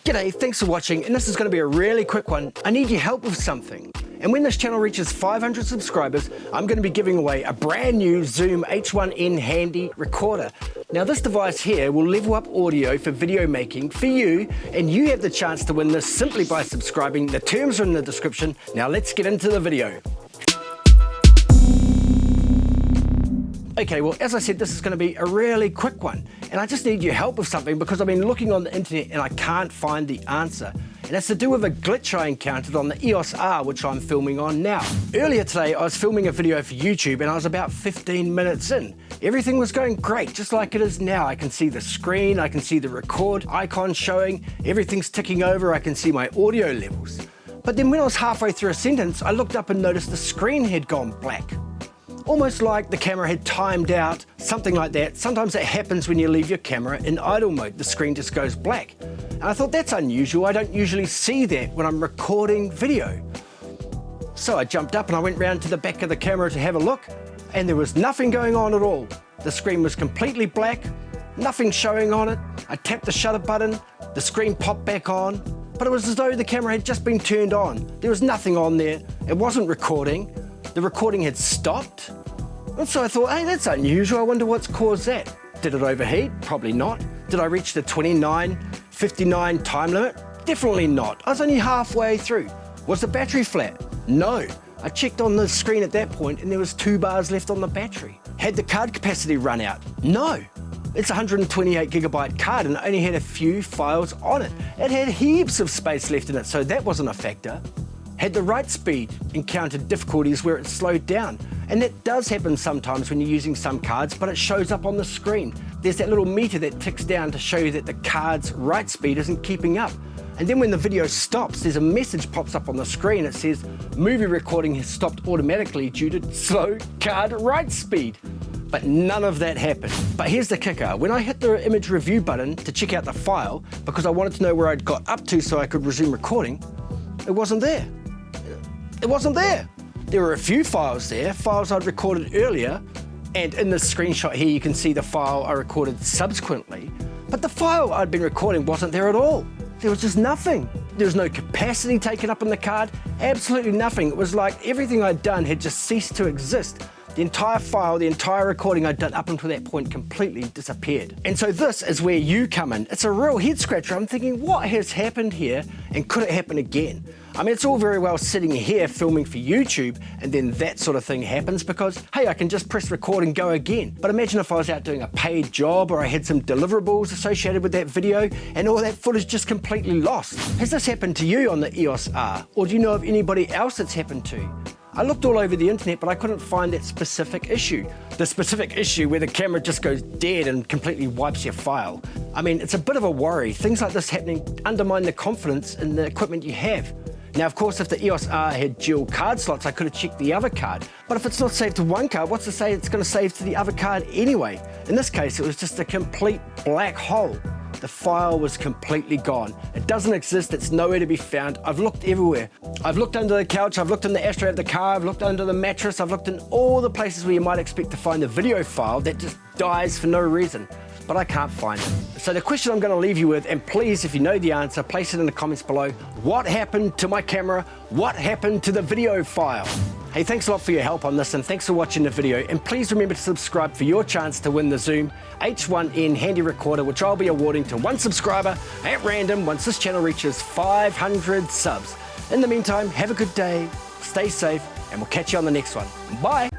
G'day, thanks for watching, and this is going to be a really quick one. I need your help with something. And when this channel reaches 500 subscribers, I'm going to be giving away a brand new Zoom H1N handy recorder. Now this device here will level up audio for video making for you, and you have the chance to win this simply by subscribing. The terms are in the description. Now let's get into the video. Okay, well, as I said, this is going to be a really quick one, and I just need your help with something because I've been looking on the internet and I can't find the answer. And it's to do with a glitch I encountered on the EOS-R, which I'm filming on now. Earlier today, I was filming a video for YouTube and I was about 15 minutes in. Everything was going great, just like it is now. I can see the screen, I can see the record icon showing, everything's ticking over, I can see my audio levels. But then when I was halfway through a sentence, I looked up and noticed the screen had gone black. Almost like the camera had timed out, something like that. Sometimes it happens when you leave your camera in idle mode, the screen just goes black. And I thought that's unusual, I don't usually see that when I'm recording video. So I jumped up and I went round to the back of the camera to have a look, and there was nothing going on at all. The screen was completely black, nothing showing on it. I tapped the shutter button, the screen popped back on, but it was as though the camera had just been turned on. There was nothing on there, it wasn't recording. The recording had stopped, and so I thought, hey, that's unusual, I wonder what's caused that. Did it overheat? Probably not. Did I reach the 29:59 time limit? Definitely not. I was only halfway through. Was the battery flat? No. I checked on the screen at that point and there was 2 bars left on the battery. Had the card capacity run out? No. It's a 128 gigabyte card and it only had a few files on it. It had heaps of space left in it, so that wasn't a factor. Had the write speed encountered difficulties where it slowed down? And that does happen sometimes when you're using some cards, but it shows up on the screen. There's that little meter that ticks down to show you that the card's write speed isn't keeping up. And then when the video stops, there's a message pops up on the screen. It says, movie recording has stopped automatically due to slow card write speed. But none of that happened. But here's the kicker. When I hit the image review button to check out the file, because I wanted to know where I'd got up to so I could resume recording, it wasn't there. It wasn't there. There were a few files there, files I'd recorded earlier, and in this screenshot here you can see the file I recorded subsequently, but the file I'd been recording wasn't there at all. There was just nothing. There was no capacity taken up in the card, absolutely nothing. It was like everything I'd done had just ceased to exist. The entire file, the entire recording I'd done up until that point completely disappeared. And so this is where you come in. It's a real head scratcher. I'm thinking, what has happened here and could it happen again? I mean, it's all very well sitting here filming for YouTube and then that sort of thing happens because, hey, I can just press record and go again. But imagine if I was out doing a paid job or I had some deliverables associated with that video and all that footage just completely lost. Has this happened to you on the EOS-R? Or do you know of anybody else it's happened to? I looked all over the internet, but I couldn't find that specific issue. The specific issue where the camera just goes dead and completely wipes your file. I mean, it's a bit of a worry. Things like this happening undermine the confidence in the equipment you have. Now, of course, if the EOS-R had dual card slots, I could have checked the other card. But if it's not saved to one card, what's to say it's going to save to the other card anyway? In this case, it was just a complete black hole. The file was completely gone. It doesn't exist, it's nowhere to be found. I've looked everywhere. I've looked under the couch, I've looked in the ashtray of the car, I've looked under the mattress, I've looked in all the places where you might expect to find the video file that just dies for no reason. But I can't find it. So the question I'm going to leave you with, and please, if you know the answer, place it in the comments below. What happened to my camera? What happened to the video file? Hey, thanks a lot for your help on this, and thanks for watching the video. And please remember to subscribe for your chance to win the Zoom H1N handy recorder, which I'll be awarding to one subscriber at random once this channel reaches 500 subs. In the meantime, have a good day, stay safe, and we'll catch you on the next one. Bye.